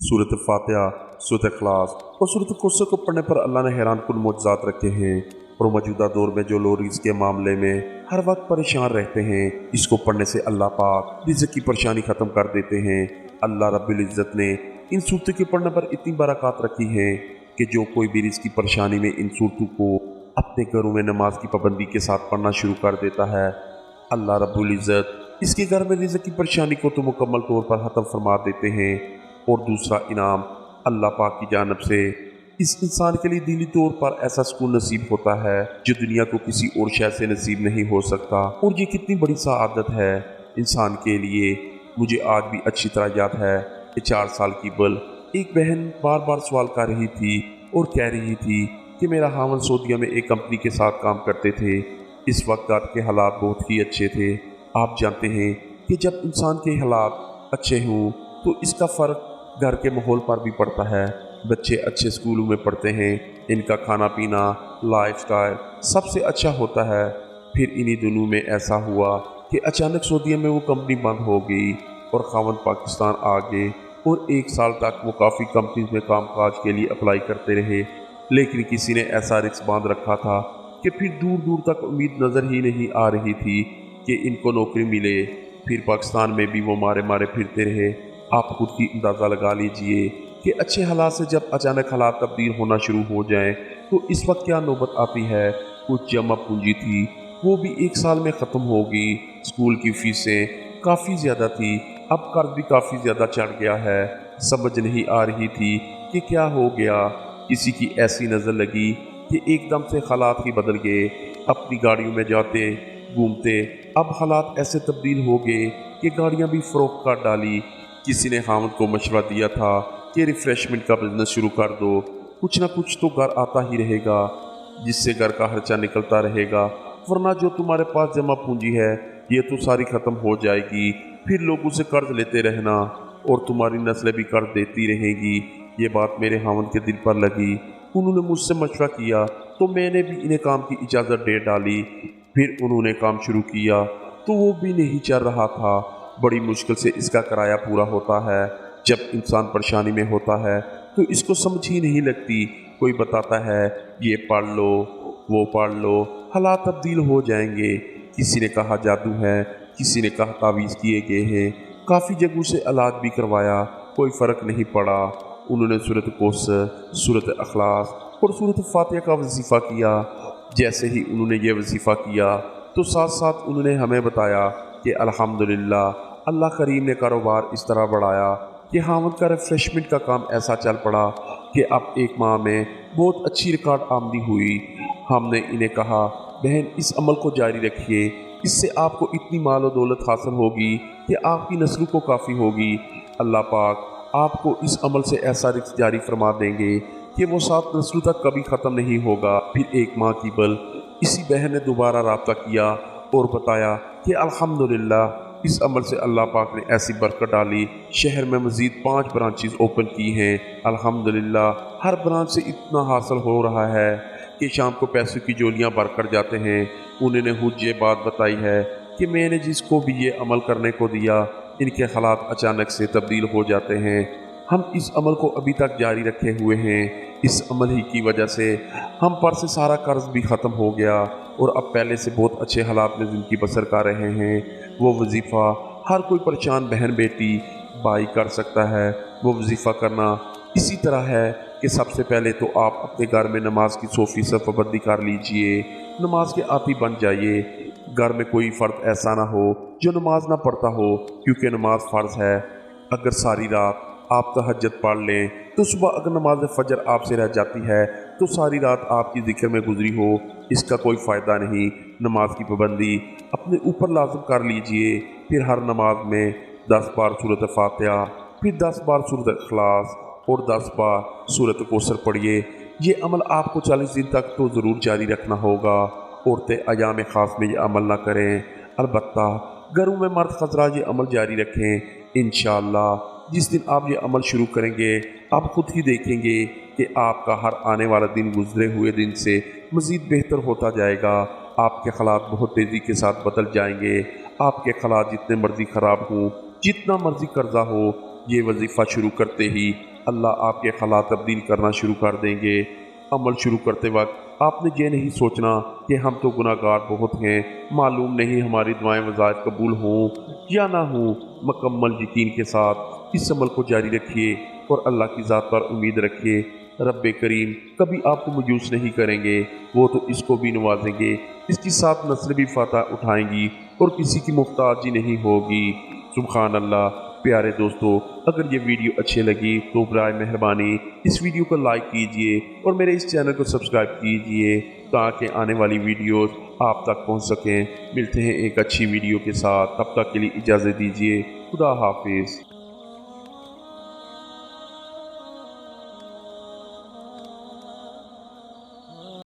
सूरत फातिहा, सूरत इखलास और सूरत कौसर को पढ़ने पर अल्लाह ने हैरान कुन मोजज़ात रखे हैं। और मौजूदा दौर में जो लोग रिज़्क़ के मामले में हर वक्त परेशान रहते हैं, इसको पढ़ने से अल्लाह पाक रिज़्क़ की परेशानी ख़त्म कर देते हैं। अल्लाह रब्बुल इज़्ज़त ने इन सूरतों के पढ़ने पर इतनी बरक़ात रखी है कि जो कोई भी रिज़्क़ की परेशानी में इन सूरतों को अपने घरों में नमाज की पाबंदी के साथ पढ़ना शुरू कर देता है, अल्लाह रब्बुल इज़्ज़त इसके घर में रिज़्क़ की परेशानी को तो मुकम्मल तौर पर ख़त्म फरमा देते हैं। और दूसरा इनाम अल्लाह पाक की जानिब से इस इंसान के लिए दिली तौर पर ऐसा सुकून नसीब होता है जो दुनिया को किसी और शय से नसीब नहीं हो सकता। और ये कितनी बड़ी सआदत है इंसान के लिए। मुझे आज भी अच्छी तरह याद है कि 4 साल की बल एक बहन बार बार सवाल कर रही थी और कह रही थी कि मेरा हावन सऊदीया में एक कंपनी के साथ काम करते थे। इस वक्त घर के हालात बहुत ही अच्छे थे। आप जानते हैं कि जब इंसान के हालात अच्छे हों तो इसका फ़र्क घर के माहौल पर भी पड़ता है। बच्चे अच्छे स्कूलों में पढ़ते हैं, इनका खाना पीना लाइफस्टाइल सबसे अच्छा होता है। फिर इन्हीं दिनों में ऐसा हुआ कि अचानक सऊदीया में वो कंपनी बंद हो गई और खावंद पाकिस्तान आ गए। और 1 साल तक वो काफ़ी कंपनीज में कामकाज के लिए अप्लाई करते रहे, लेकिन किसी ने ऐसा रिस्क बांध रखा था कि फिर दूर दूर तक उम्मीद नज़र ही नहीं आ रही थी कि इनको नौकरी मिले। फिर पाकिस्तान में भी वो मारे मारे फिरते रहे। आप खुद ही अंदाज़ा लगा लीजिए कि अच्छे हालात से जब अचानक हालात तब्दील होना शुरू हो जाएं तो इस वक्त क्या नौबत आती है। कुछ जमा पूंजी थी वो भी 1 साल में ख़त्म हो गई। स्कूल की फ़ीसें काफ़ी ज़्यादा थी, अब कर्ज भी काफ़ी ज़्यादा चढ़ गया है। समझ नहीं आ रही थी कि क्या हो गया। किसी की ऐसी नज़र लगी कि एकदम से हालात ही बदल गए। अपनी गाड़ियों में जाते घूमते अब हालात ऐसे तब्दील हो गए कि गाड़ियाँ भी फ़रोख्त कर डाली। किसी ने खामद को मशवरा दिया था कि रिफ़्रेशमेंट का बिज़नेस शुरू कर दो, कुछ ना कुछ तो घर आता ही रहेगा जिससे घर का खर्चा निकलता रहेगा, वरना जो तुम्हारे पास जमा पूंजी है ये तो सारी ख़त्म हो जाएगी। फिर लोगों से कर्ज लेते रहना और तुम्हारी नस्लें भी कर्ज देती रहेंगी। ये बात मेरे खामद के दिल पर लगी। उन्होंने मुझसे मशवरा किया तो मैंने भी इन्हें काम की इजाज़त दे डाली। फिर उन्होंने काम शुरू किया तो वो भी नहीं चल रहा था। बड़ी मुश्किल से इसका किराया पूरा होता है। जब इंसान परेशानी में होता है तो इसको समझ ही नहीं लगती। कोई बताता है ये पढ़ लो वो पढ़ लो, हालात तब्दील हो जाएंगे। किसी ने कहा जादू है, किसी ने कहा तावीज़ किए गए हैं। काफ़ी जगहों से इलाज भी करवाया, कोई फ़र्क नहीं पड़ा। उन्होंने सूरत कौसर, सूरत इखलास और सूरत फातिहा का वजीफ़ा किया। जैसे ही उन्होंने ये वजीफ़ा किया तो साथ साथ उन्होंने हमें बताया कि अल्हम्दुलिल्लाह अल्लाह करीम ने कारोबार इस तरह बढ़ाया कि हामद का रिफ़्रेशमेंट का काम ऐसा चल पड़ा कि अब 1 माह में बहुत अच्छी रिकॉर्ड आमदनी हुई। हमने इन्हें कहा बहन इस अमल को जारी रखिए, इससे आपको इतनी माल और दौलत हासिल होगी कि आपकी नस्लों को काफ़ी होगी। अल्लाह पाक आपको इस अमल से ऐसा रिज़्क़ जारी फरमा देंगे कि वो 7 नस्लों तक कभी ख़त्म नहीं होगा। फिर 1 माह की बल इसी बहन ने दोबारा रब्ता किया और बताया कि अल्हम्दुलिल्लाह इस अमल से अल्लाह पाक ने ऐसी बरकत डाली, शहर में मज़ीद 5 ब्रांचेस ओपन की हैं। अल्हम्दुलिल्लाह हर ब्रांच से इतना हासिल हो रहा है कि शाम को पैसों की जोलियां भर कर जाते हैं। उन्होंने खुद ये बात बताई है कि मैंने जिसको भी ये अमल करने को दिया इनके हालात अचानक से तब्दील हो जाते हैं। हम इस अमल को अभी तक जारी रखे हुए हैं। इस अमल ही की वजह से हम पर से सारा कर्ज भी ख़त्म हो गया और अब पहले से बहुत अच्छे हालात में ज़िंदगी बसर कर रहे हैं। वो वजीफ़ा हर कोई परेशान बहन बेटी भाई कर सकता है। वो वजीफ़ा करना इसी तरह है कि सबसे पहले तो आप अपने घर में नमाज की 100% पाबंदी कर लीजिए, नमाज के आदी बन जाइए। घर में कोई फ़र्द ऐसा ना हो जो नमाज ना पढ़ता हो, क्योंकि नमाज फ़र्ज़ है। अगर सारी रात आप तहज्जुद पढ़ लें तो सुबह अगर नमाज फजर आपसे रह जाती है तो सारी रात आपकी जिक्र में गुजरी हो, इसका कोई फ़ायदा नहीं। नमाज की पाबंदी अपने ऊपर लाज़िम कर लीजिए। फिर हर नमाज में 10 बार सूरत फातिहा, फिर 10 बार सूरत इखलास और 10 बार सूरत कौसर पढ़िए। ये अमल आपको 40 दिन तक तो ज़रूर जारी रखना होगा। औरतें अयाम ख़ास में ये अमल ना करें, अलबत्ता घरों में मर्द हज़रात ये अमल जारी रखें। इंशाअल्लाह जिस दिन आप ये अमल शुरू करेंगे आप खुद ही देखेंगे कि आपका हर आने वाला दिन गुजरे हुए दिन से मज़ीद बेहतर होता जाएगा। आपके हालात बहुत तेज़ी के साथ बदल जाएंगे। आपके हालात जितने मर्ज़ी ख़राब हों, जितना मर्ज़ी कर्जा हो, ये वजीफ़ा शुरू करते ही अल्लाह आपके हालात तब्दील करना शुरू कर देंगे। अमल शुरू करते वक्त आपने ये नहीं सोचना कि हम तो गुनाहगार बहुत हैं, मालूम नहीं हमारी दुआएं वज़ाइफ कबूल हों या ना हों। मुकम्मल यकीन के साथ इस अमल को जारी रखिए और अल्लाह की ज़ात पर उम्मीद रखिए। रब्बे करीम कभी आपको मायूस नहीं करेंगे, वो तो इसको भी नवाजेंगे, इसकी साथ नस्ल भी फातह उठाएंगी और किसी की मुख्ताजी नहीं होगी। सुभान अल्लाह। प्यारे दोस्तों, अगर ये वीडियो अच्छी लगी तो बराए मेहरबानी इस वीडियो को लाइक कीजिए और मेरे इस चैनल को सब्सक्राइब कीजिए ताकि आने वाली वीडियोस आप तक पहुंच सकें। मिलते हैं एक अच्छी वीडियो के साथ, तब तक के लिए इजाज़त दीजिए। खुदा हाफिज़।